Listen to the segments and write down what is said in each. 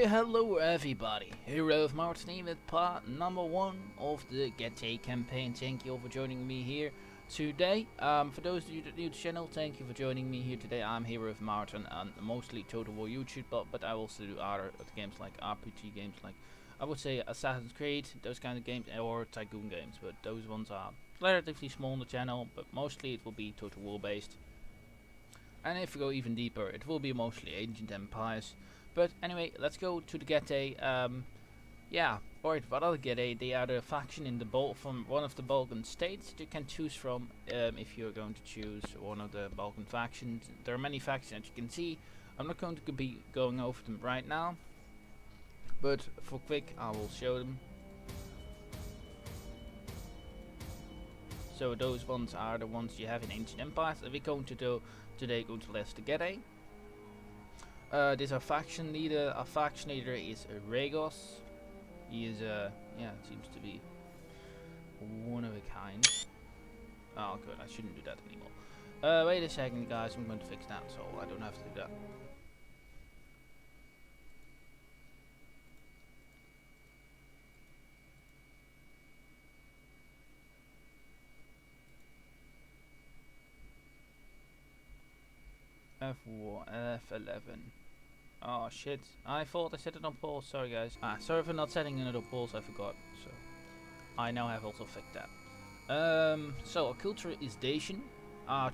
Okay, hello everybody. Hero of Martin with part number 1 of the Getea campaign. Thank you all for joining me here today. For those of you that are new to the channel, thank you for joining me here today. I'm Hero of Martin and mostly Total War YouTube, but I also do other games like RPG games, like I would say Assassin's Creed, those kind of games, or Tycoon games, but those ones are relatively small on the channel, but mostly it will be Total War based. And if we go even deeper, it will be mostly Ancient Empires. But anyway, let's go to the Getea. Yeah, alright, what are the Getea? They are the faction in the from one of the Balkan states that you can choose from if you're going to choose one of the Balkan factions. There are many factions as you can see. I'm not going to be going over them right now, but for quick I will show them. So those ones are the ones you have in Ancient Empires, and we're going to do today go to list the Getea. This our faction leader. Our faction leader is Regos. He is yeah, it seems to be one of a kind. Oh good, I shouldn't do that anymore. Wait a second guys, I'm going to fix that so I don't have to do that. F11. Oh shit, I thought I set it on pause, sorry guys. Sorry for not setting it on pause, I forgot. So I now have also fixed that. So our culture is Dacian. Our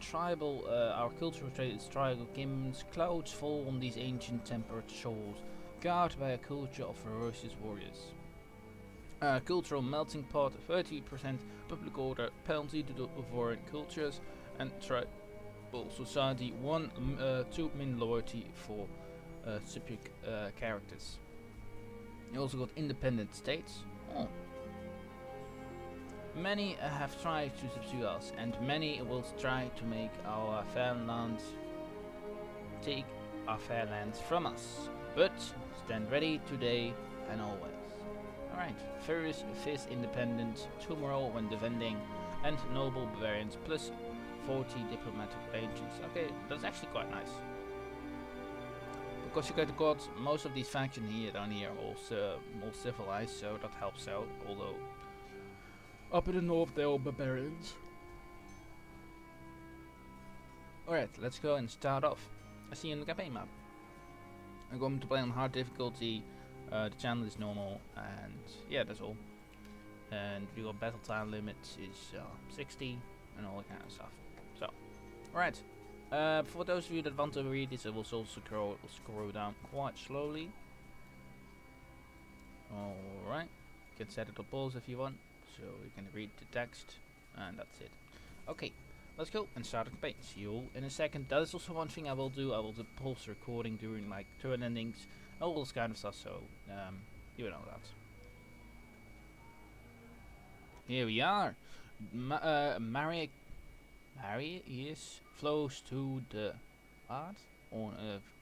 cultural trait is tribal kingdoms. Clouds fall on these ancient temperate shores, guarded by a culture of ferocious warriors. Cultural melting pot, 30% public order, penalty to foreign cultures, and tribal society, 2 min loyalty for specific characters. You also got independent states. Oh. Many have tried to subdue us, and many will try to make our fair lands take our fair lands from us. But stand ready today and always. Alright, first fierce independent, tomorrow when defending, and noble Bavarians plus 40 diplomatic agents. Okay, that's actually quite nice. Because you got most of these factions here down here also more civilized, so that helps out. Although up in the north they're all barbarians. Alright, let's go and start off. I see you on the campaign map. I'm going to play on hard difficulty. The channel is normal, and yeah, that's all. And your battle time limit is 60 and all that kind of stuff. So, alright. For those of you that want to read this, I will also scroll down quite slowly. Alright, you can set it to pause if you want, so you can read the text, and that's it. Okay, let's go and start the campaign. See you all in a second. That is also one thing I will do. I will do pulse recording during like turn endings, all this kind of stuff, so you know that. Here we are. Marius flows to the what on earth?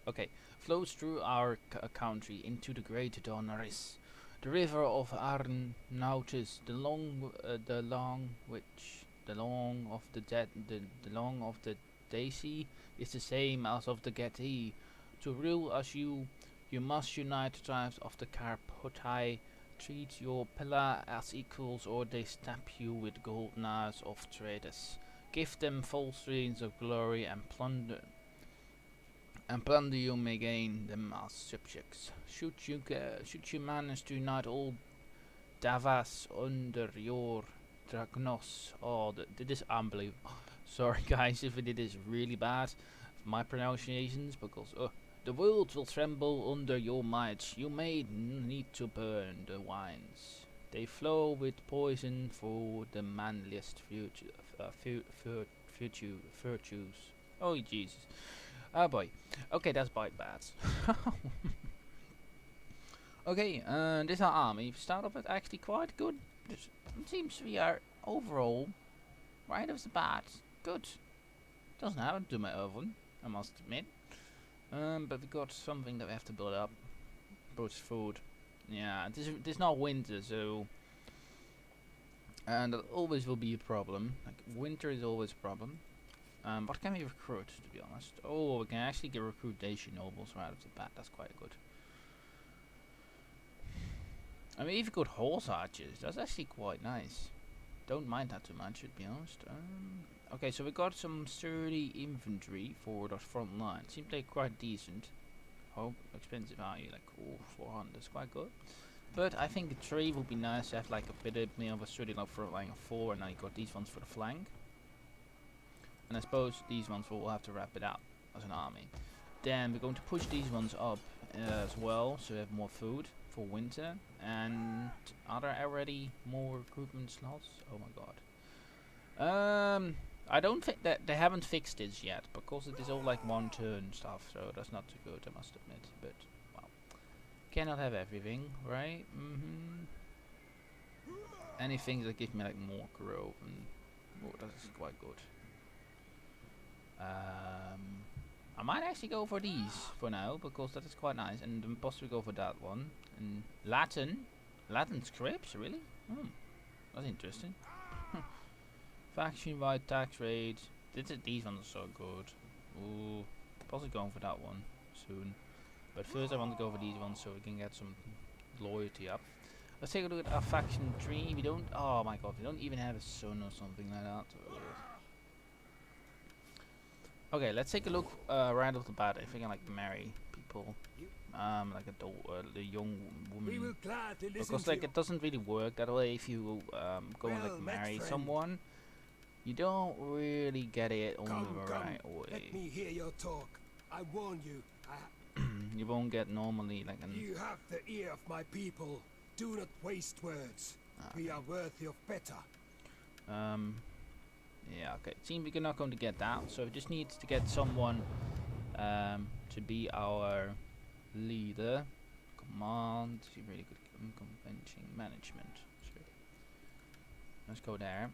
Okay, flows through our country into the great Donaris, the river of Arnautis, the long of the Dacia is the same as of the Getea. To rule as you must unite the tribes of the Carpathii. Treat your pillar as equals, or they stab you with gold knives of traitors. Give them false dreams of glory, and plunder you may gain them as subjects. Should you manage to unite all Davas under your Dragnos? Oh, this is unbelievable. Sorry guys if it is really bad, my pronunciations, because the world will tremble under your might. You may need to burn the wines. They flow with poison for the manliest virtues. Oh Jesus. Oh boy. Okay, that's quite bad. Okay, this our army. Start off with actually quite good. It seems we are overall, right off the bat, good. Doesn't happen to my oven, I must admit. But we got something that we have to build up. Brought food. Yeah, this not winter, so and that always will be a problem. Like winter is always a problem. What can we recruit, to be honest? Oh, we can actually recruit Dacian nobles right off the bat. That's quite good. I mean, if you got horse archers, that's actually quite nice. Don't mind that too much, to be honest. Okay, so we got some sturdy infantry for the front line. Seems like quite decent. Oh, expensive value, like 400, that's quite good. But I think the 3 would be nice to have like a bit more of a sturdy like front line of 4, and now you got these ones for the flank. And I suppose these ones will have to wrap it up as an army. Then we're going to push these ones up as well, so we have more food for winter. And are there already more recruitment slots? Oh my god. I don't think that they haven't fixed this yet, because it is all like one turn stuff, so that's not too good, I must admit. But well, cannot have everything, right? Anything that gives me like more growth, and oh, that is quite good. I might actually go for these for now, because that is quite nice, and then possibly go for that one. And Latin scripts, really? That's interesting. Faction-wide tax rate. These ones are so good. Ooh, possibly going for that one soon. But first I want to go for these ones so we can get some loyalty up. Let's take a look at our faction tree. We don't. Oh my god, we don't even have a son or something like that. Okay, let's take a look right off the bat if we can like marry people, like a young woman, because like it doesn't really work that way. If you go and like marry someone, you don't really get it on the right way. Let me hear your talk. I warn you. You won't get normally like an. You have the ear of my people. Do not waste words. We are worthy of better. Yeah, okay. It seems we're not going to get that, so we just need to get someone to be our leader. Command, really good convention management. Sure. Let's go there.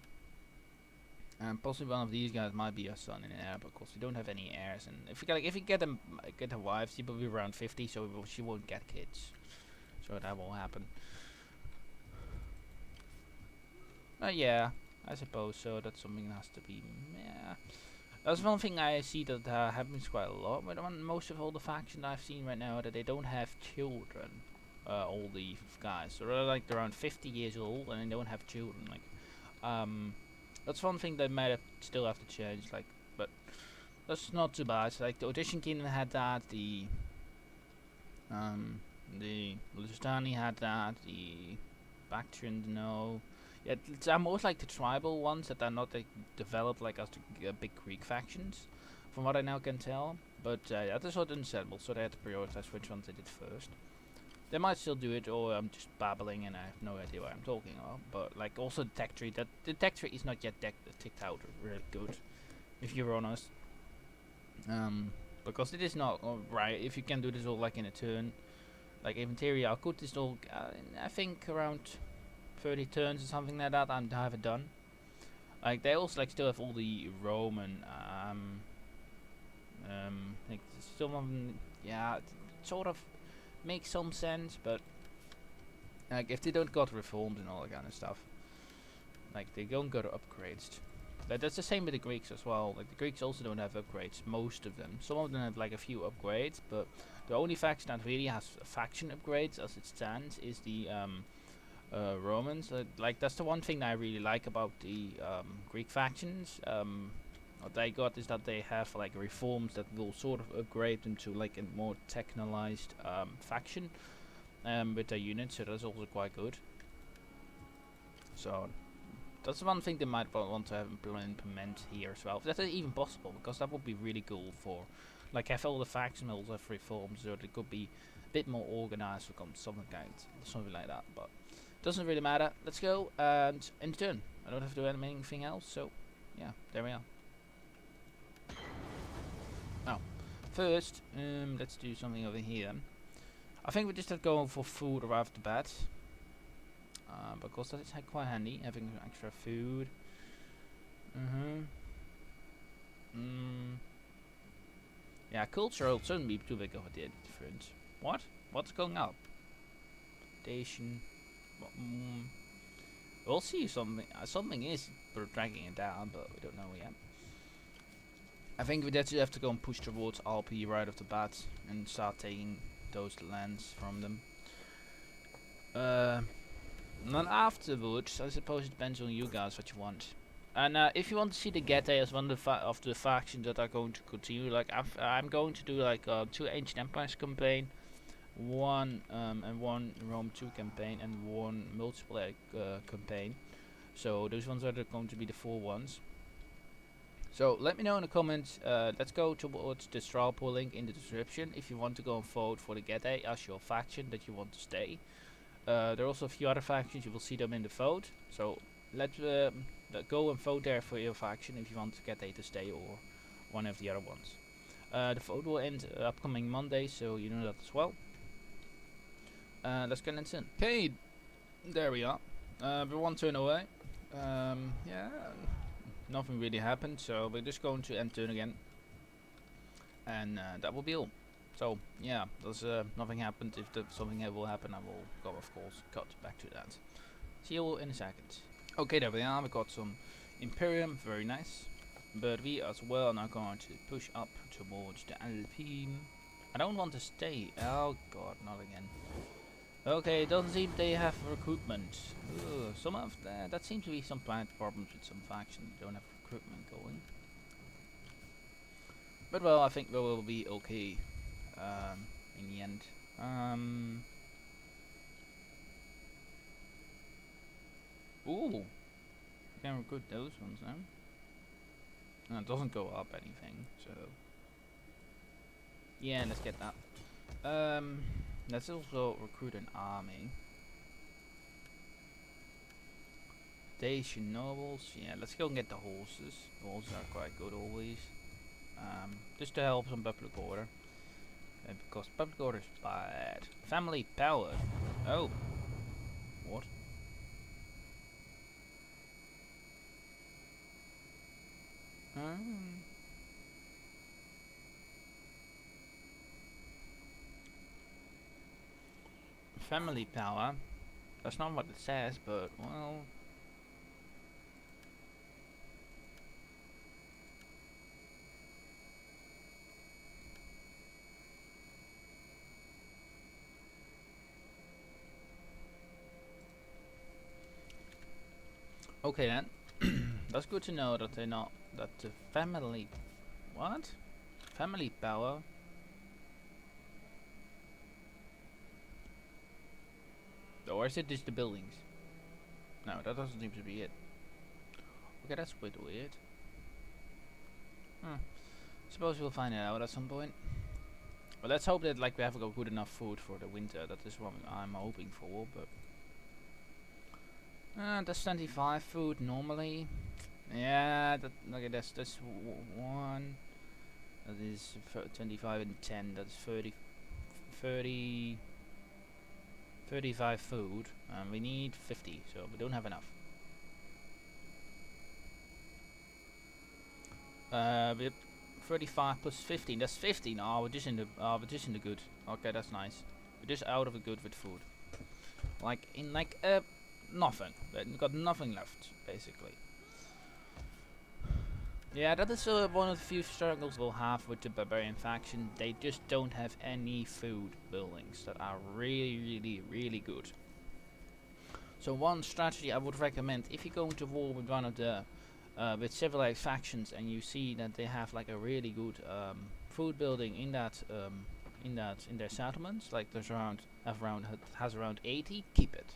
And possibly one of these guys might be a son in heir, because we don't have any heirs. And if we get them, get a wife, she will be around 50, so she won't get kids. So that won't happen. Yeah. I suppose so. That's something that has to be. Yeah, that's one thing I see that happens quite a lot. But most of all the factions I've seen right now, that they don't have children. All the guys, so they're like around 50 years old and they don't have children. Like, that's one thing that might still have to change. Like, but that's not too bad. Like the Audition Kingdom had that. The Lustani had that. The Bactrians, no. Yeah, they're most like the tribal ones that are not like, developed like as the big Greek factions, from what I now can tell. But that is sort of understandable, so they had to prioritize which ones they did first. They might still do it, or I'm just babbling and I have no idea what I'm talking about. But like also the tech tree, the tech tree is not yet ticked out really good, if you're honest. Because it is not right if you can do this all like in a turn. Like interior, I could this all. I think around 30 turns or something like that. I have it done. Like they also like still have all the Roman. Like some of them, yeah, it sort of makes some sense, but like if they don't got reforms and all that kind of stuff, like they don't go to upgrades. Like that's the same with the Greeks as well. Like the Greeks also don't have upgrades, most of them. Some of them have like a few upgrades, but the only faction that really has faction upgrades as it stands is the Romans. Like that's the one thing that I really like about the Greek factions. What they got is that they have like reforms that will sort of upgrade them to like a more technolized faction with their units, so that's also quite good. So that's one thing they might want to implement here as well. If that is even possible, because that would be really cool for like have all the factions have reforms, so they could be a bit more organized or something like that. But doesn't really matter. Let's go and end turn. I don't have to do anything else, so yeah, there we are. Now, first, let's do something over here. I think we just have to go for food right off the bat, because that is quite handy having extra food. Yeah, cultural shouldn't be too big of a difference. What? What's going up? Station. We'll see something. Something is dragging it down, but we don't know yet. I think we just have to go and push towards RP right off the bat and start taking those lands from them. Uh, Not afterwards. I suppose it depends on you guys what you want. And if you want to see the Getea as one of the factions that are going to continue, like I'm going to do like 2 Ancient Empires campaign, one Rome 2 campaign, and one multiplayer campaign. So those ones are going to be the 4 ones. So let me know in the comments. Let's go towards the straw poll link in the description if you want to go and vote for the Getea as your faction that you want to stay. There are also a few other factions. You will see them in the vote. So let's go and vote there for your faction if you want to Getea to stay or one of the other ones. The vote will end upcoming Monday, so you know that as well. Let's get into it. Okay, there we are. We're 1 turn away. Yeah, nothing really happened, so we're just going to end turn again. And that will be all. So yeah, there's nothing happened. If something will happen, I will go, of course, cut back to that. See you all in a second. Okay, there we are. We got some Imperium, very nice. But we as well are now going to push up towards the Alpine. I don't want to stay. Oh god, not again. Okay, it doesn't seem they have recruitment. Ugh, some of that seems to be some problems with some factions that don't have recruitment going. But well, I think we will be okay. In the end. Ooh, you can recruit those ones now. No, it doesn't go up anything, so yeah, let's get that. Let's also recruit an army. Dacia nobles, yeah, let's go and get the horses. The horses are quite good always. Just to help some public order. Because public order is bad. Family power. Oh. What? Family power. That's not what it says, but well. Okay then. That's good to know that they're not that the family what? Family power. Or is it just the buildings? No, that doesn't seem to be it. Okay, that's a bit weird. Suppose we'll find it out at some point. But let's hope that like we have good enough food for the winter. That is what I'm hoping for, but that's 25 food normally. Yeah, that look at this. That's one. That is 25 and 10. That's 35 food. We need 50, so we don't have enough. We have 35 plus 15. That's 15. Oh, we're just in the good. Okay, that's nice. We're just out of the good with food. Like in nothing. We've got nothing left, basically. Yeah, that is one of the few struggles we'll have with the barbarian faction. They just don't have any food buildings that are really good. So one strategy I would recommend, if you go into war with one of the with civilized factions and you see that they have like a really good food building in their settlements, like there's has around 80, keep it.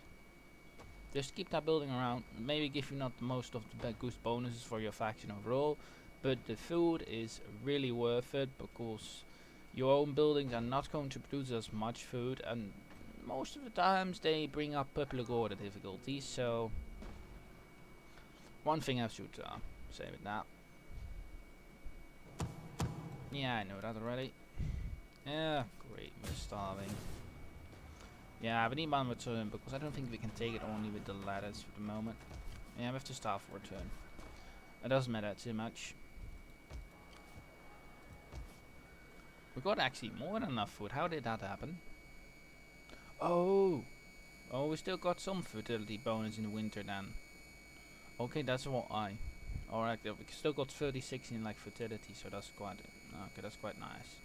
Just keep that building around. Maybe give you not the most of the good bonuses for your faction overall, but the food is really worth it because your own buildings are not going to produce as much food, and most of the times they bring up public order difficulties. So one thing I should say with that. Yeah, I know that already. Yeah, great, we're starving. Yeah, we need one return because I don't think we can take it only with the ladders for the moment. Yeah, we have to starve for return. It doesn't matter too much. We got actually more than enough food. How did that happen? Oh, we still got some fertility bonus in the winter then. Okay, that's what Alright, we still got 36 in like fertility, so that's quite okay. That's quite nice.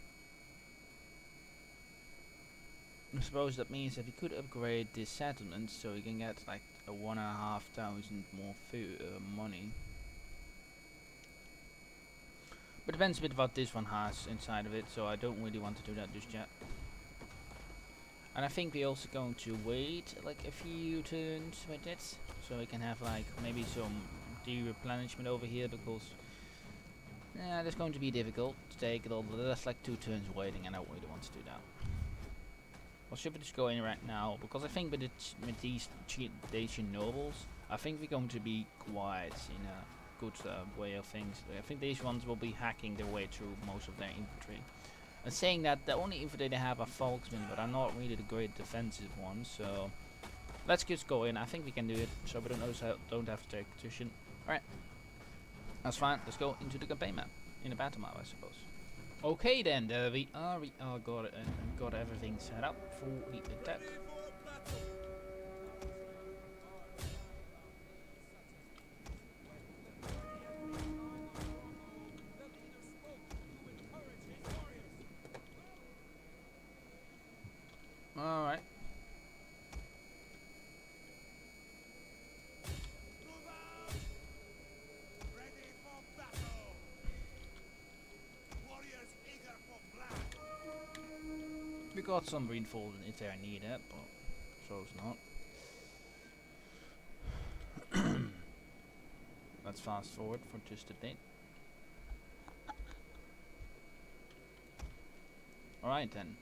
I suppose that means that we could upgrade this settlement so we can get like a 1,500 more food money. But depends a bit what this one has inside of it, so I don't really want to do that just yet. And I think we're also going to wait like a few turns with it, so we can have like maybe some de-replenishment over here, because yeah, that's going to be difficult to take it all. That's like 2 turns waiting, and I don't really want to do that. Well, should we just go in right now? Because I think with these Dacia nobles, I think we're going to be quite in a good way of things. I think these ones will be hacking their way through most of their infantry. And saying that, the only infantry they have are Volksmen, but are not really the great defensive ones. So let's just go in. I think we can do it, so we don't have to take attrition. Alright, that's fine. Let's go into the campaign map, in the battle map, I suppose. Okay then, there we are. We are got everything set up for the attack. Alright. We got some reinforcement if I need it, but so it's not. Let's fast forward for just a bit. Alright then.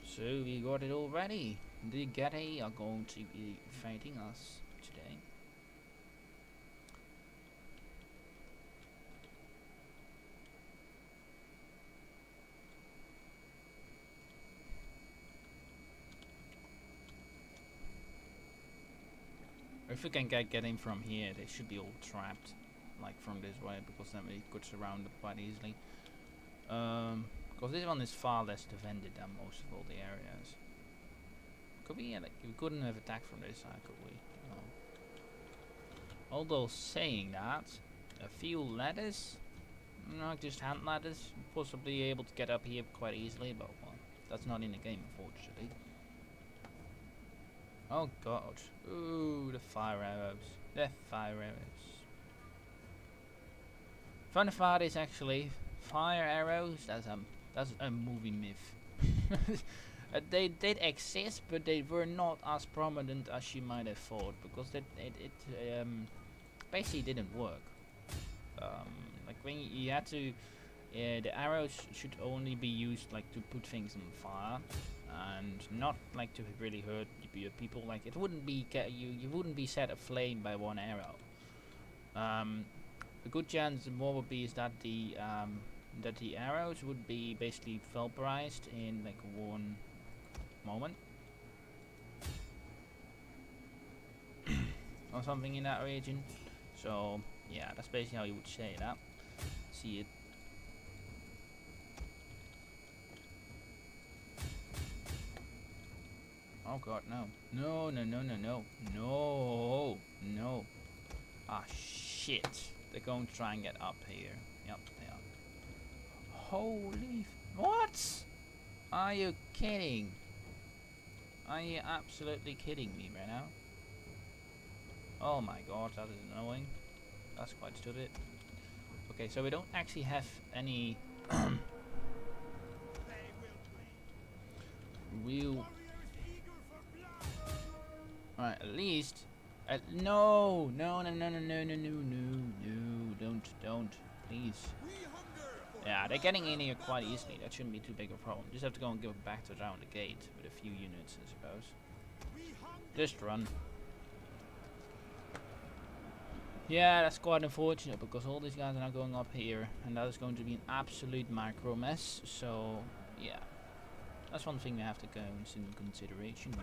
So we got it all ready. The Getea are going to be fighting us today. If we can get in from here, they should be all trapped, like from this way, because then we could surround them quite easily. Because this one is far less defended than most of all the areas. Could we, like, we couldn't have attacked from this side, could we? No. Although saying that, a few ladders, not just hand ladders, possibly able to get up here quite easily, but well, that's not in the game, unfortunately. Oh god. Ooh, the fire arrows. The fire arrows. Fun part is actually, fire arrows, that's a movie myth. They did exist, but they were not as prominent as you might have thought, because it basically didn't work. Like when you had to, the arrows should only be used like to put things on fire, and not like to really hurt people. Like it wouldn't be you wouldn't be set aflame by one arrow. A good chance more would be is that the arrows would be basically vaporized in like one moment or something in that region. So yeah, that's basically how you would say that. See it. Oh god, no. No, no, no, no, no. No, no. Ah, shit. They're going to try and get up here. Yep, they are. Holy... What? Are you kidding? Are you absolutely kidding me right now? Oh my god, that is annoying. That's quite stupid. Okay, so we don't actually have any... real... Alright, at least... no! No, no, no, no, no, no, no, no, no, don't, please. Yeah, they're getting in here quite easily. That shouldn't be too big a problem. Just have to go and give it back to around the gate with a few units, I suppose. Just run. Yeah, that's quite unfortunate, because all these guys are now going up here, and that is going to be an absolute micro mess. So, yeah. That's one thing we have to go into consideration.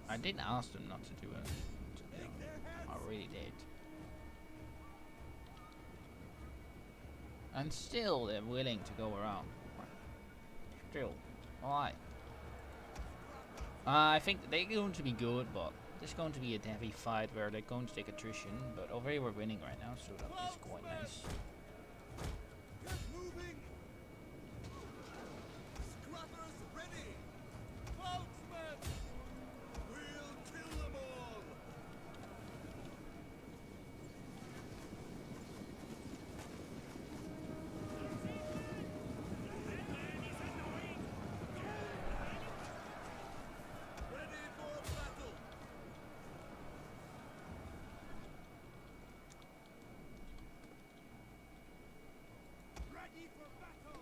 I didn't ask them not to do it. I really did. And still they're willing to go around. Still. Why? I think they're going to be good, but There's going to be a heavy fight where they're going to take attrition, but over here we're winning right now, so that is quite nice. Get moving! Scrappers ready! Boatsmen! We'll kill them all! Ready for battle! Ready for battle!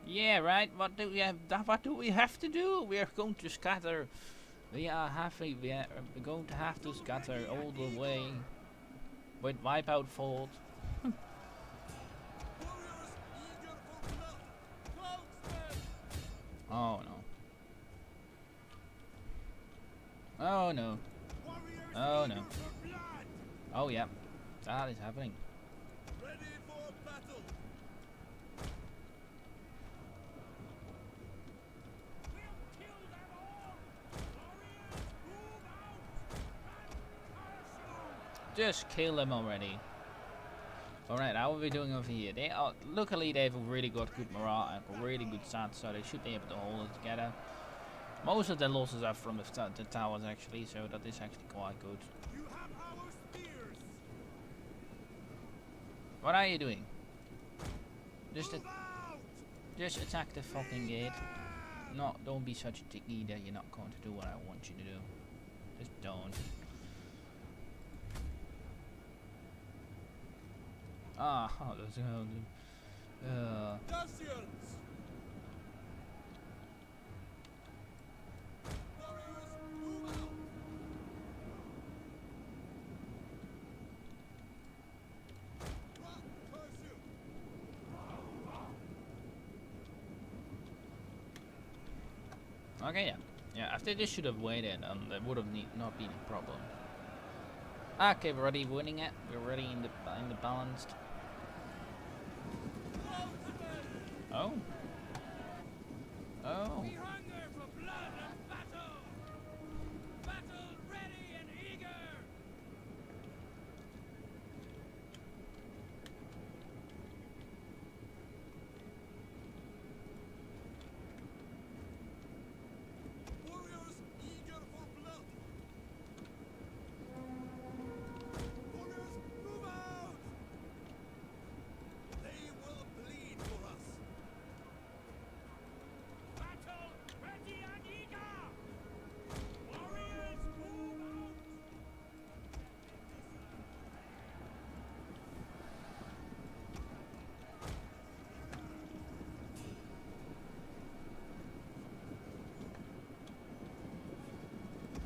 Yeah, right. What do we have? What do we have to do? We are going to scatter. We are we're going to have to scatter all the way with wipeout fault. Warriors eager for blood! Boatsmen! Oh no. Oh no. Warriors Oh eager no. for blood! Oh yeah. That is happening. Ready for battle! We'll kill them all! Warriors, move out! And curse you! Just kill them already. Alright, how are we doing over here? They are luckily they have a really good morale and really good stats, so they should be able to hold it together. Most of the losses are from the towers actually, so that is actually quite good. You have our spears! What are you doing? Just Move out! just attack the fucking gate. No, don't be such a dicky that you're not going to do what I want you to do. Just don't. Ah, oh, that's Dacians! Warriors, move out! Rock, curse you! okay, yeah. Yeah, after this should have waited, there would have not been a problem. Okay, we're already winning it. We're already in the balanced. Oh. Oh. We hunger for blood and battle! Battle ready and eager! Warriors eager for blood! Warriors, move out! They will bleed for us! Battle ready and eager! Warriors, move out!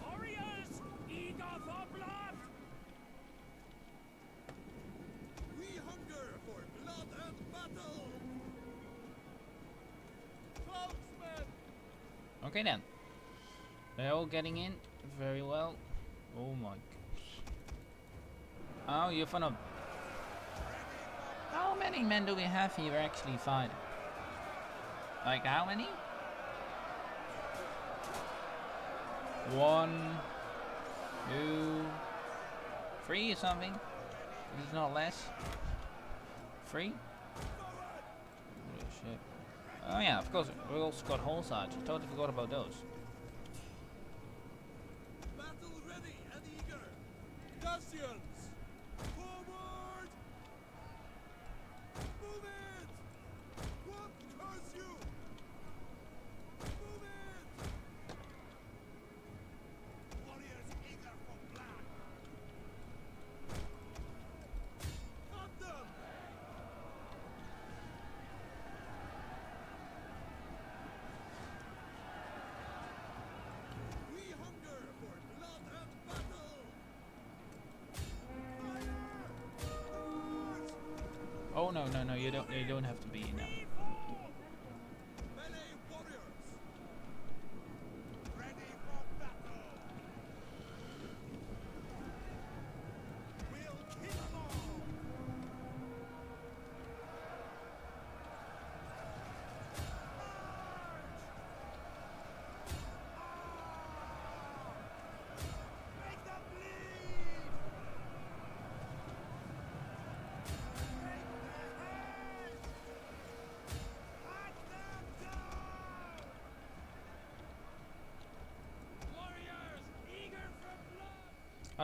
Warriors, eager for blood! We hunger for blood and battle! Boatsmen! Okay then. They're all getting in very well. Oh my gosh. Oh, you're fun of. How many men do we have here actually fighting? Like how many? 1, 2, 3 or something. If it's not less. 3? Holy shit. Oh yeah, of course. We also got whole sides. Totally forgot about those. Battle ready and eager! Dacians! Forward! Move it! What curse you! Move it! Warriors eager for blood! Cut them! We hunger for blood and battle! Fire! Forward! Oh no no no! You don't have to be now. Melee warriors! Ready for battle! We'll kill them all! March!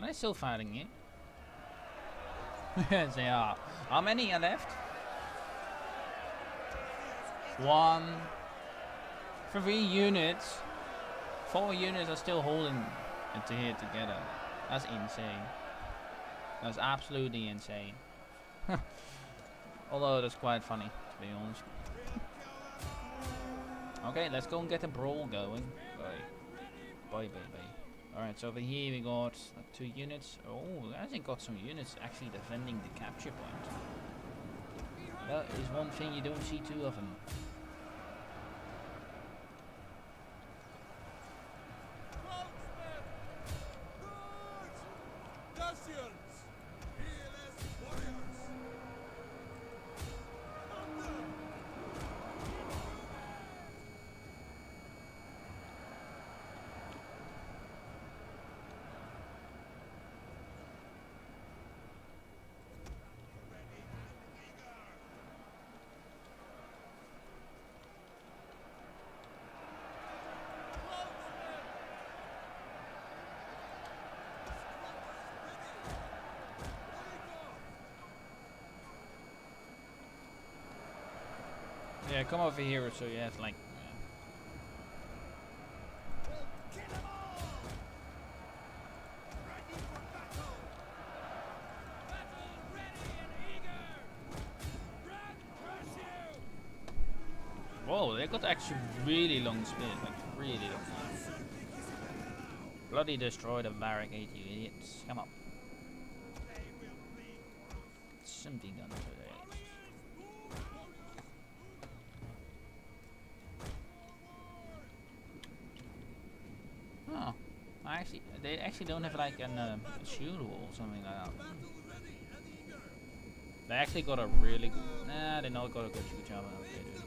they still fighting you? Yes, they are. How many are left? 1, 3 units. 4 units are still holding it here together. That's insane. That's absolutely insane. Although that's quite funny, to be honest. Okay, let's go and get a brawl going. Bye, baby. Alright, so over here we got 2 units. Oh, I think got some units actually defending the capture point. That is one thing you don't see too often. Yeah, come over here so you have like... Whoa, they got actually really long spears, like really long. Bloody destroy the barricade, you idiots. Come on. Something done to it. Oh, they actually don't have like a shield wall or something like that. They actually got a really good... Nah, they not got a good job on it, they do.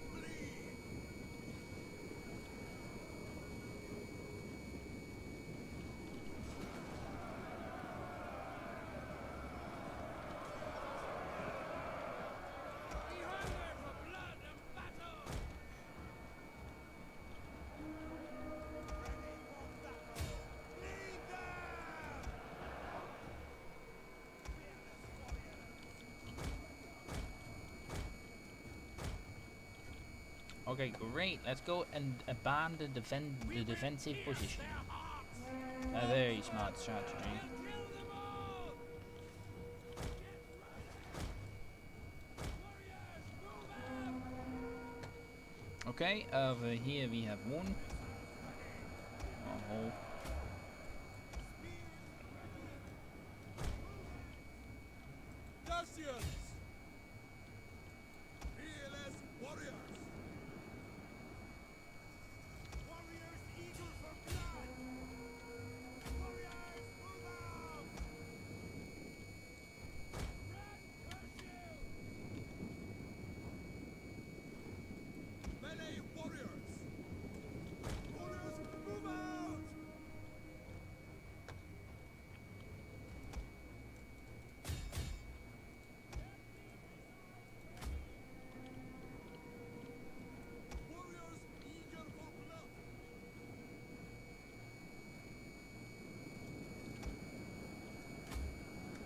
Okay, great. Let's go and abandon the defensive position. A very smart strategy. Okay, over here we have one. Oh.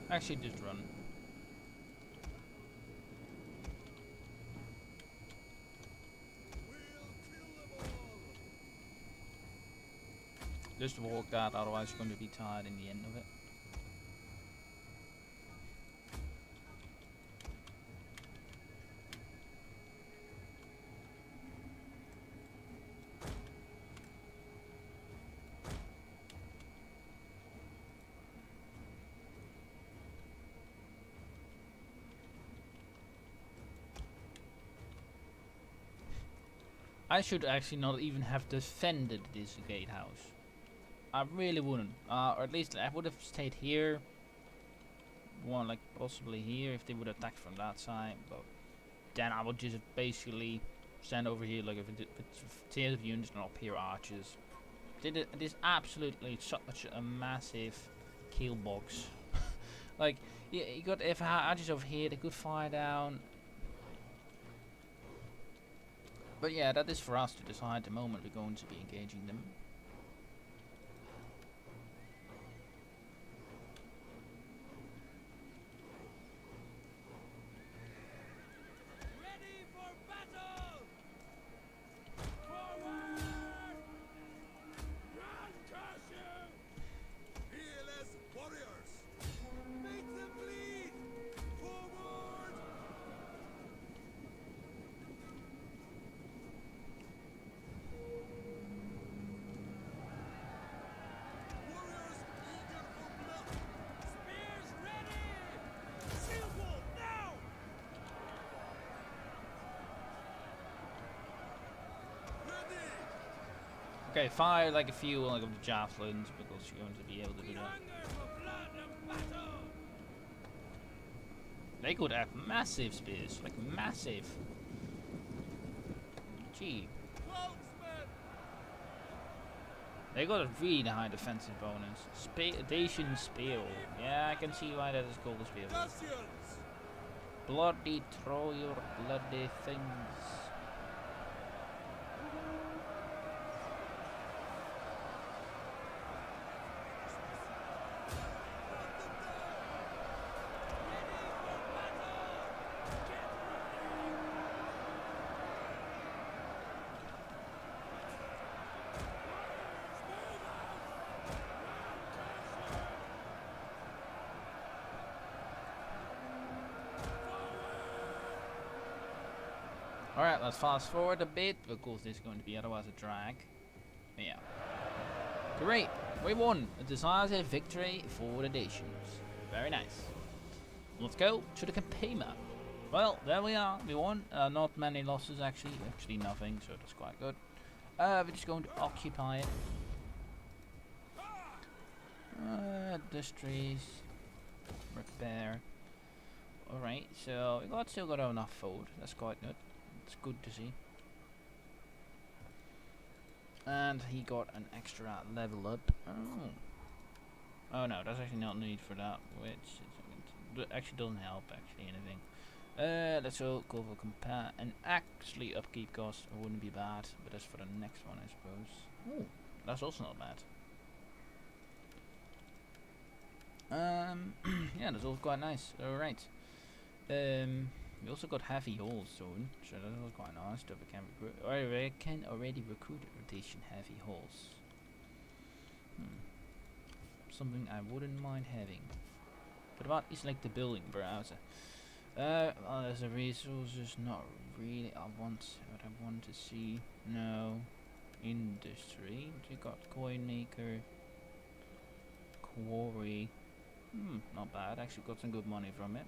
Actually, just run. Just walk that, otherwise you're going to be tired in the end of it. I should actually not even have defended this gatehouse. I really wouldn't. Or at least I would have stayed here. One like possibly here if they would attack from that side. But then I would just basically stand over here like if it's tiers of units and up here archers. It is absolutely such a massive kill box. Like you got if archers over here, they could fire down. But yeah, that is for us to decide the moment we're going to be engaging them. Okay, fire like a few like of the javelins because you're going to be able to do that. They could have massive spears, like massive. Gee. They got a really high defensive bonus. Dacian spear. Yeah, I can see why that is called a spear. Bloody throw your bloody things. Alright, let's fast forward a bit because this is going to be otherwise a drag. Yeah. Great! We won! A decisive victory for the Dacians. Very nice. Let's go to the campaign map. Well, there we are. We won. Not many losses actually. Actually nothing, so that's quite good. We're just going to occupy it. Industries. Repair. Alright, so we still got enough food. That's quite good. It's good to see. And he got an extra level up. Oh. Oh no, that's actually not need for that, which actually doesn't help actually anything. Let's go for compare and actually upkeep cost wouldn't be bad, but that's for the next one I suppose. Oh, that's also not bad. Yeah, that's all quite nice. Alright. We also got heavy hulls soon, so that's all quite nice that we can recruit. Or we can already recruit rotation heavy hulls. Something I wouldn't mind having. But about is like the building browser. Well, there's a resources, not really. What I want to see. No. Industry. We got coin maker. Quarry. Not bad. Actually got some good money from it.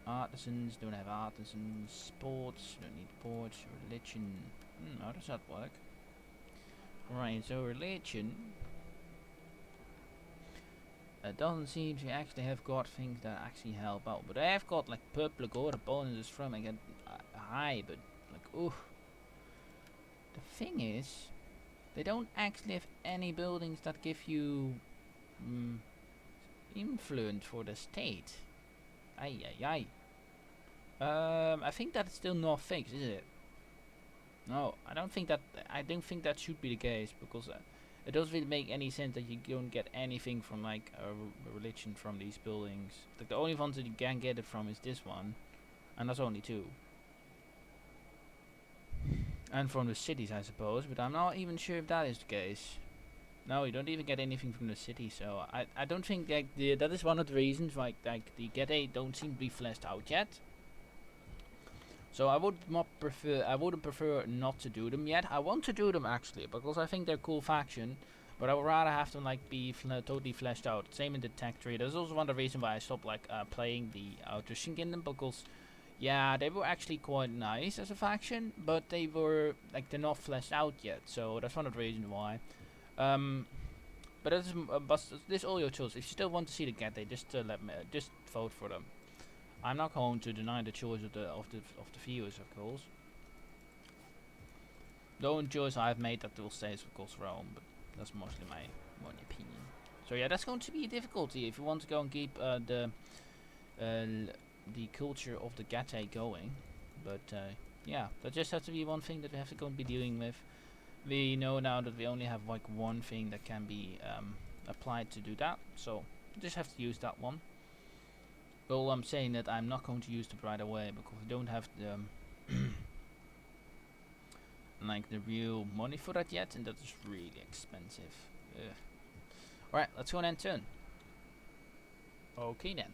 Artisans, don't have artisans. Sports, don't need sports. Religion. How does that work? Right, so religion. It doesn't seem to actually have got things that actually help out. But I have got like purple gold bonuses from I get high, but like ooh. The thing is, they don't actually have any buildings that give you influence for the state. Ay. I think that's still not fixed, is it? No, I don't think that should be the case because it doesn't really make any sense that you don't get anything from like a religion from these buildings. Like the only ones that you can get it from is this one, and that's only 2. And from the cities, I suppose, but I'm not even sure if that is the case. No, you don't even get anything from the city, so I don't think that that is one of the reasons like the Getea don't seem to be fleshed out yet. So I wouldn't prefer not to do them yet. I want to do them actually because I think they're a cool faction, but I would rather have them like be totally fleshed out. Same in the tech tree. That's also one of the reasons why I stopped like playing the Outer Kingdom because yeah, they were actually quite nice as a faction, but they were like they're not fleshed out yet. So that's one of the reasons why. But this all your choice. If you still want to see the Getea, just vote for them. I'm not going to deny the choice of the viewers, of course. The only choice I've made that will stay is of course Rome, but that's mostly my opinion. So yeah, that's going to be a difficulty if you want to go and keep the culture of the Getea going. But yeah, that just has to be one thing that we have to go and be dealing with. We know now that we only have like one thing that can be applied to do that, so we just have to use that one. Well, I'm saying that I'm not going to use it right away because we don't have the like the real money for that yet, and that is really expensive. Alright, let's go and turn. Okay then.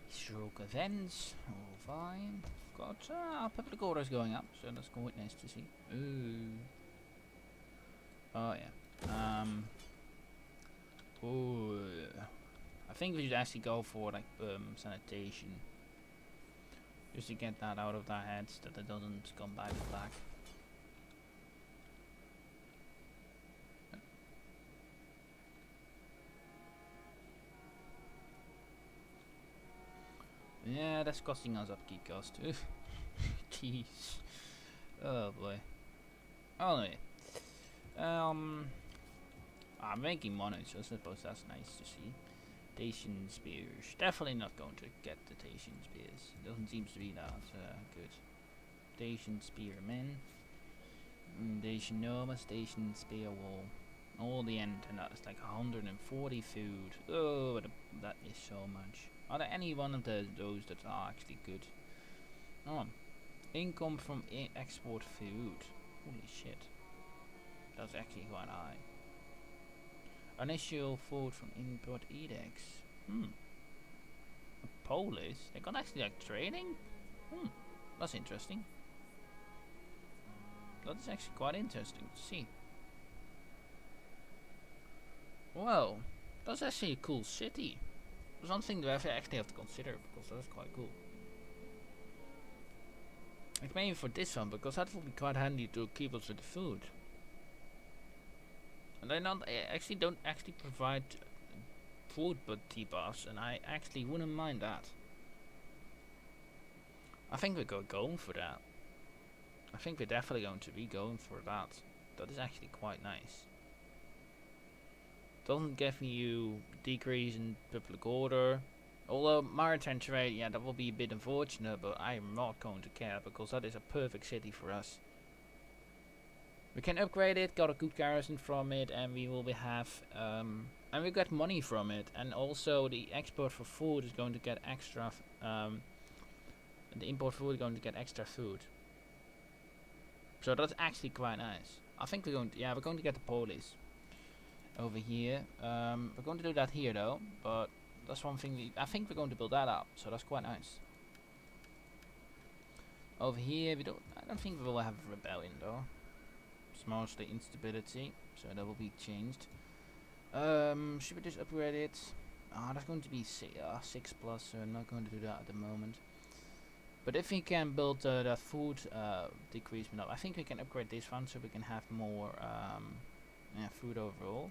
Stroke events, all fine. Got our public order is going up, so that's quite nice to see. Ooh. Oh yeah. Ooh. I think we should actually go for like sanitation, just to get that out of their heads that it doesn't come back. Yeah, that's costing us upkeep cost. Jeez. Oh boy. Anyway. I'm making money, so I suppose that's nice to see. Dacian spears. Definitely not going to get the Dacian spears. Doesn't seem to be that good. Dacian spearmen. Dacian nomas, Dacian spear wall. All the end, and that's like 140 food. Oh, that is so much. Are there any one of those that are actually good? Oh, income from export food. Holy shit. That's actually quite high. Initial food from import edicts. Polish? They got actually like trading? That's interesting. That is actually quite interesting to see. Well, that's actually a cool city. Something that I actually have to consider because that's quite cool. Like maybe for this one, because that will be quite handy to keep us with the food. And they actually don't actually provide food but debuffs, and I actually wouldn't mind that. I think we're going for that. I think we're definitely going to be going for that. That is actually quite nice. Doesn't give you decrease in public order. Although maritime trade, yeah, that will be a bit unfortunate, but I am not going to care because that is a perfect city for us. We can upgrade it, got a good garrison from it, and we will and we got money from it, and also the export for food is going to get extra. The import food is going to get extra food. So that's actually quite nice. I think we're going to get the police over here. We're going to do that here though, but that's one thing. I think we're going to build that up, so that's quite nice. Over here, I don't think we will have a rebellion though. It's mostly instability, so that will be changed. Should we just upgrade it? That's going to be 6+, so I'm not going to do that at the moment. But if we can build that food decreasement up, I think we can upgrade this one so we can have more food overall.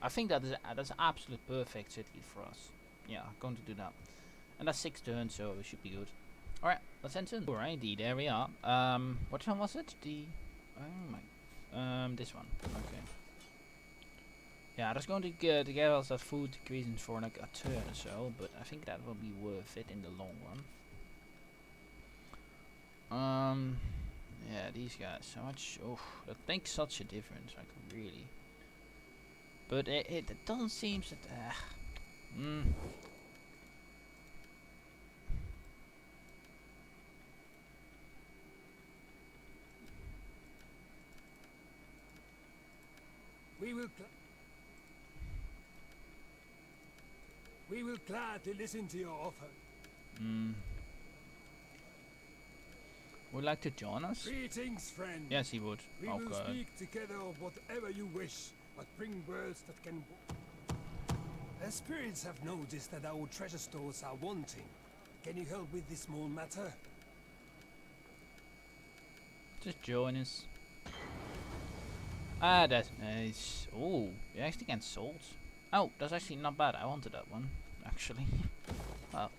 I think that's an absolute perfect city for us. Yeah, I'm going to do that. And that's 6 turns, so it should be good. Alright, let's enter. Alrighty, there we are. What one was it? This one. Okay. Yeah, that's going to get us that food decreasing for like a turn or so, but I think that will be worth it in the long run. Yeah, these guys, so much. Oh, that makes such a difference, like really. But it doesn't seem that. We will gladly listen to your offer. Would like to join us? Greetings, friend. Yes, he would. We will speak together of whatever you wish, but bring words that can. The spirits have noticed that our treasure stores are wanting. Can you help with this small matter? Just join us. Ah, that's nice. Oh, you actually get salt. Oh, that's actually not bad. I wanted that one, actually. Well,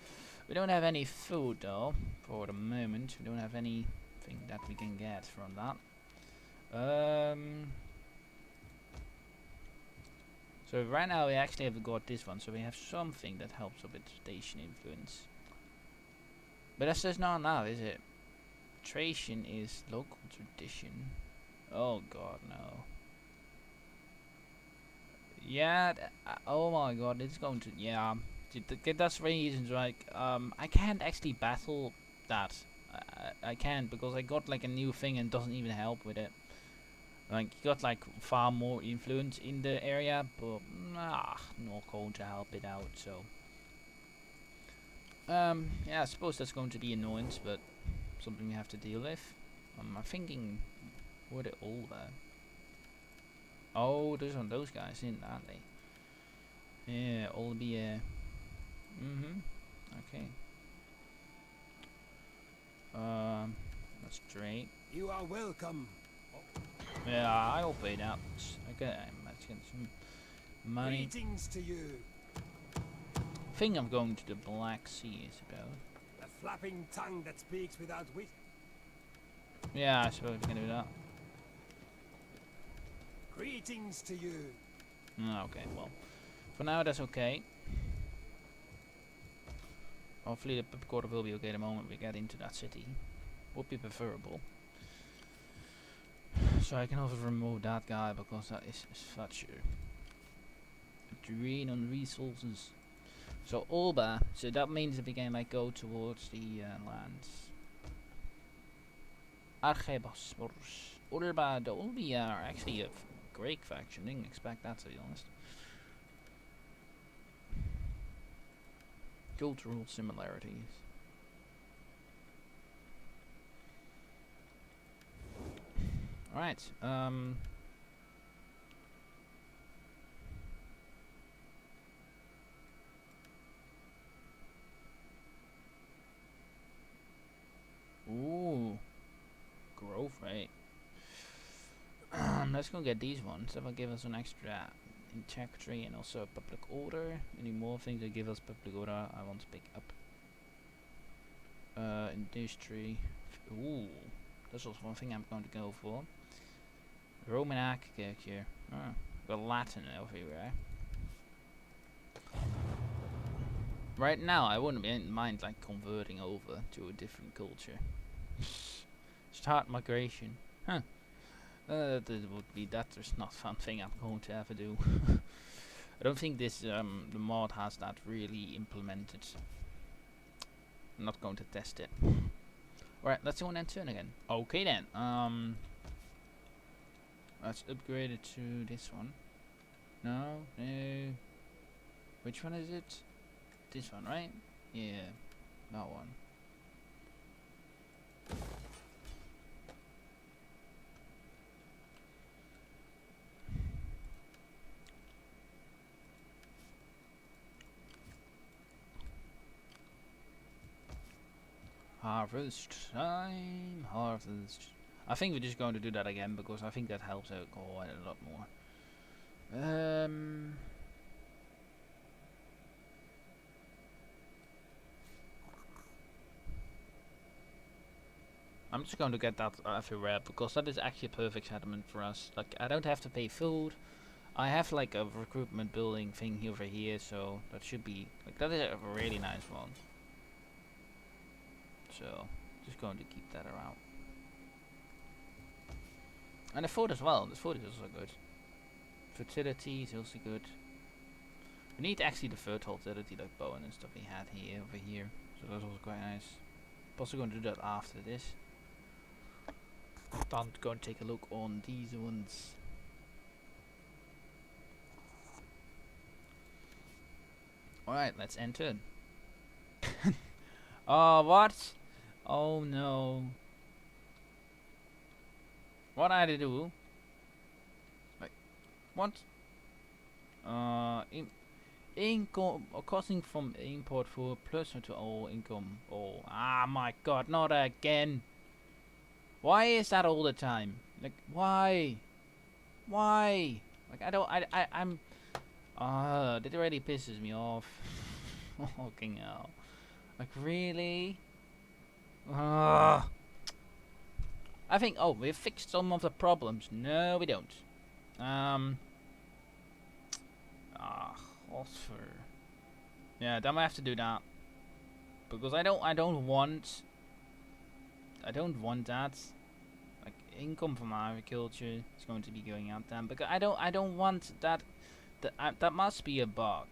we don't have any food though for the moment. We don't have anything that we can get from that. So right now we actually have got this one, so we have something that helps a bit Dacian influence. But that's just not now, is it? Tracian is local tradition. Oh god, no. Yeah, oh my god, it's going to, yeah. That's reasons, like, I can't actually battle that. I can't, because I got like a new thing and doesn't even help with it. Like, you got like far more influence in the area, but not going to help it out, so. Yeah, I suppose that's going to be annoyance, but something we have to deal with. I'm thinking, were they all there? Oh, there's one of those guys in, aren't they? Yeah, all be okay. That's straight. You are welcome. Yeah, I'll pay that. Okay, let's get some money. Greetings to you. think I'm going to the Black Sea, is about. A flapping tongue that speaks without wit. Yeah, I suppose we can do that. Greetings to you. Okay, well, for now that's okay. Hopefully the pub quarter will be okay the moment we get into that city. Would be preferable. So I can also remove that guy because that is such a drain on resources. So Alba, so that means that we can like go towards the lands. Archebospors. Alba, the Olbi are actually a great faction. Didn't expect that, to be honest. Cultural similarities. Alright, ooh. Growth rate. Let's go get these ones. That will give us an extra integrity and also public order. Any more things that give us public order I want to pick up. Industry. Ooh. That's also one thing I'm going to go for. Roman architecture. Oh, got Latin everywhere. Right now, I wouldn't mind like converting over to a different culture. Start migration. Huh. That would be that's not something I'm going to ever do. I don't think this the mod has that really implemented. I'm not going to test it. Alright, let's go and turn again. Okay then. Let's upgrade it to this one. No, no. Which one is it? This one, right? Yeah, that one. Harvest time, harvest. I think we're just going to do that again because I think that helps out quite a lot more. I'm just going to get that everywhere because that is actually a perfect settlement for us. Like, I don't have to pay food. I have like a recruitment building thing over here, so that should be like that is a really nice one. So just going to keep that around. And the food as well. The food is also good. Fertility is also good. We need actually the fertility like bone and stuff we had here over here. So that's also quite nice. I'm also going to do that after this. I'm going to take a look on these ones. Alright, let's enter. Oh, what? Oh no. What I had to do? Wait, what? Income costing from import for plus to all income. Oh, ah, my God, not again. Why is that all the time? Like, why? Why? Like, I'm. That already pisses me off. Fucking hell. Like, really? I think, oh, we've fixed some of the problems. No, we don't. Offer. Yeah, then I have to do that. Because I don't want that. Like, income from agriculture is going to be going out then. Because I don't want that. That must be a bug.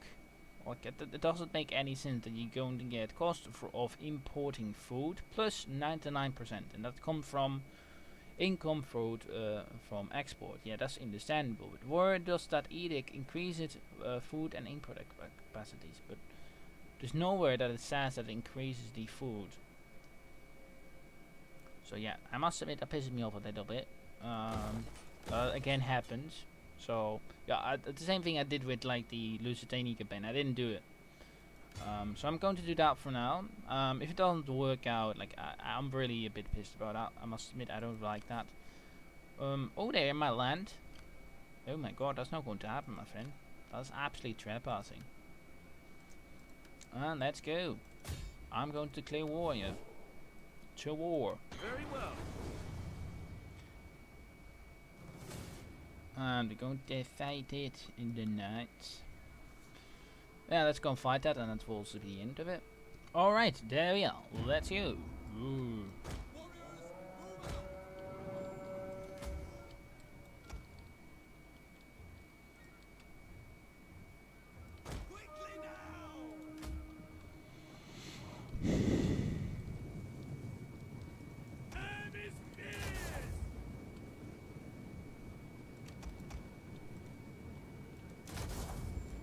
Like, it doesn't make any sense that you're going to get cost of importing food plus 99%, and that comes from income food from export. Yeah, that's understandable. But where does that edict increase it food and import capacities? But there's nowhere that it says that it increases the food. So yeah, I must admit that pisses me off a little bit. Again happens. So yeah, the same thing I did with like the Lusitania campaign. I didn't do it. So I'm going to do that for now. If it doesn't work out, like I'm really a bit pissed about that. I must admit I don't like that. Oh, there in my land. Oh my God, that's not going to happen, my friend. That's absolutely trespassing. And let's go. I'm going to declare war, yeah. To war. Very well. And we're going to fight it in the night. Yeah, let's go and fight that, and that will also be the end of it. Alright, there we are. Let's go. Ooh.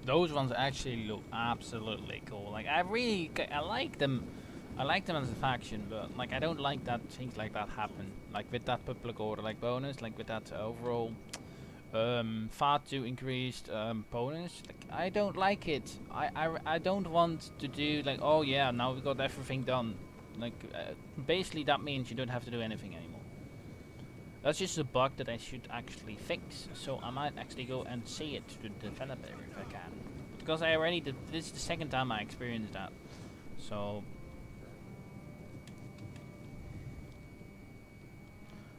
Those ones actually look absolutely cool. Like I like them. I like them as a faction, but like I don't like that things like that happen. Like with that public order like bonus, like with that overall far too increased bonus. Like I don't like it. I don't want to do like, oh yeah, now we got everything done. Like basically that means you don't have to do anything anymore. That's just a bug that I should actually fix, so I might actually go and say it to the developer if I can. Because I already did, this is the second time I experienced that. So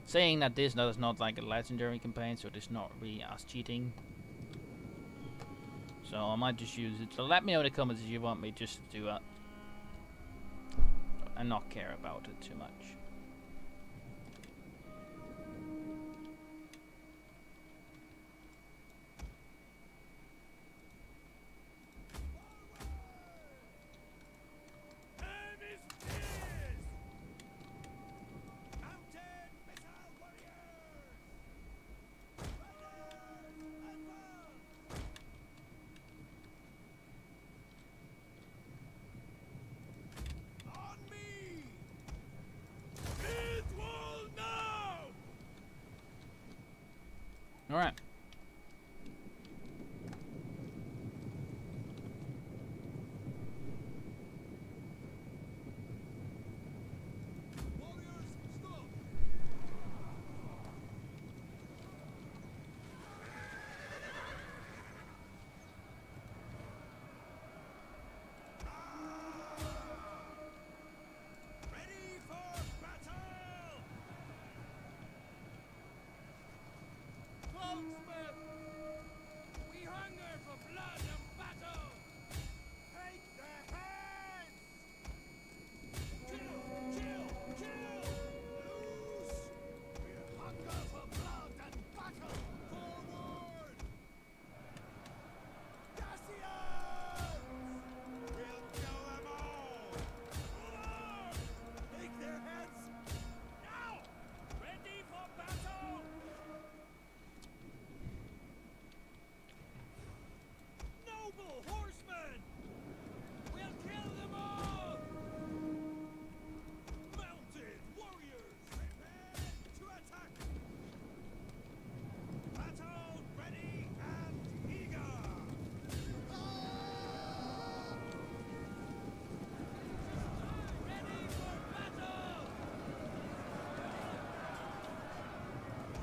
saying that this is not like a legendary campaign, so this not really as cheating. So I might just use it. So let me know in the comments if you want me just to do that. And not care about it too much. Alright. We hunger for blood and battle! Take their heads! Kill! Kill! Kill! Loose! We hunger for blood and battle! Forward! Dacia! We'll kill them all! Forward! Take their heads! Now! Ready for battle! Noble horsemen! We'll kill them all! Mounted warriors! Prepare to attack! Battle ready and eager! Ready for battle!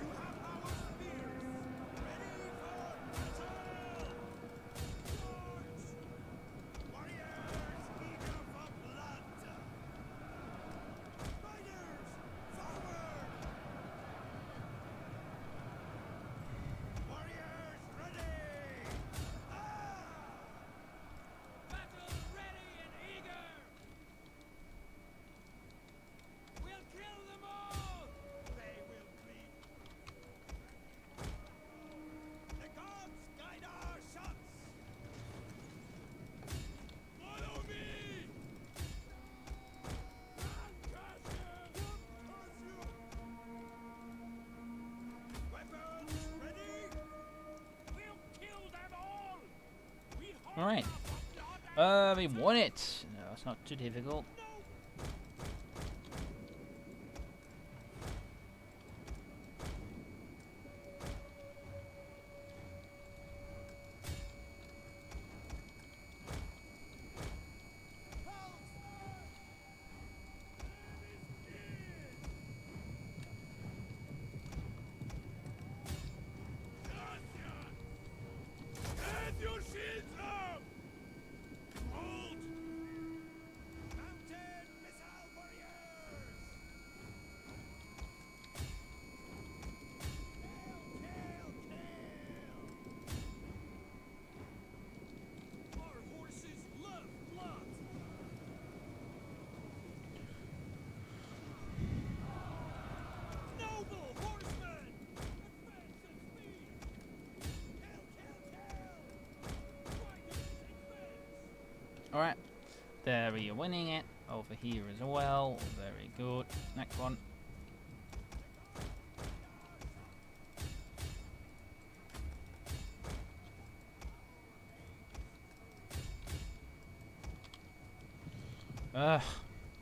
You have our spears! Ready for battle! Swords! Warriors eager for blood! Riders, forward! Warriors ready! Battle ready and eager! We'll kill them all! They will bleed! The gods guide our shots! Follow me! Weapons ready? We'll kill them all! We Alright. We won it. No, it's not too difficult. Get your shields up! Hold! Alright, there we are winning it. Over here as well. Very good. Next one.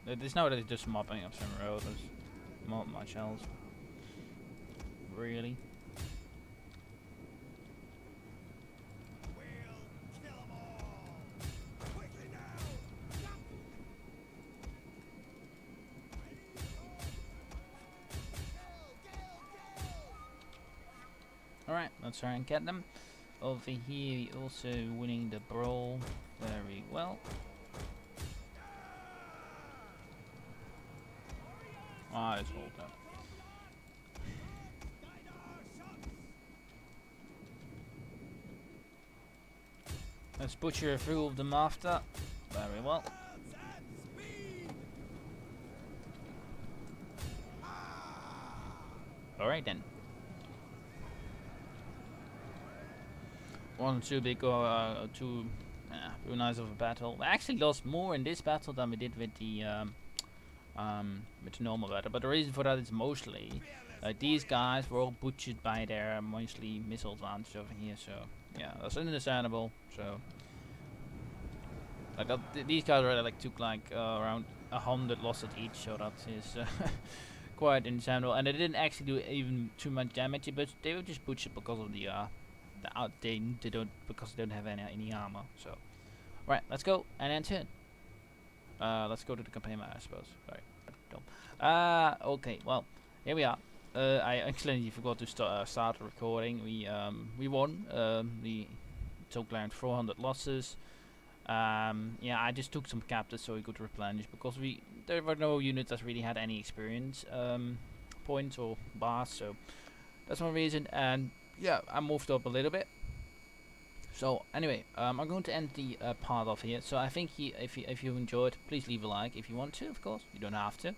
There's no really just mopping up some road. There's not much else. Really. Alright, let's try and get them. Over here, also winning the brawl very well. Ah, it's all done. Let's butcher a few of them after. Very well. Alright then. Wasn't too big or too nice of a battle. We actually lost more in this battle than we did with the normal battle. But the reason for that is mostly these guys were all butchered by their mostly missile launchers over here. So yeah, that's understandable. So like these guys already like took like around 100 losses each. So that is quite understandable. And they didn't actually do even too much damage, but they were just butchered because of the they don't because they don't have any armor. So right, let's go and then turn. Let's go to the campaign map, I suppose. Sorry. Okay, well, here we are. I accidentally forgot to start the recording. We won. We took around 400 losses. Yeah, I just took some captives so we could replenish because there were no units that really had any experience points or bars. So that's one reason. And yeah, I moved up a little bit. So anyway, I'm going to end the part off here. So I think if you enjoyed, please leave a like if you want to. Of course, you don't have to.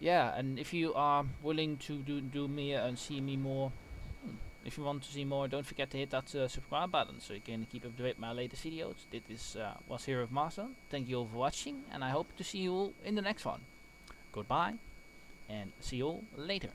Yeah, and if you are willing to do me and see me more, if you want to see more, don't forget to hit that subscribe button so you can keep up to date with my latest videos. This was Hero of Master. Thank you all for watching, and I hope to see you all in the next one. Goodbye, and see you all later.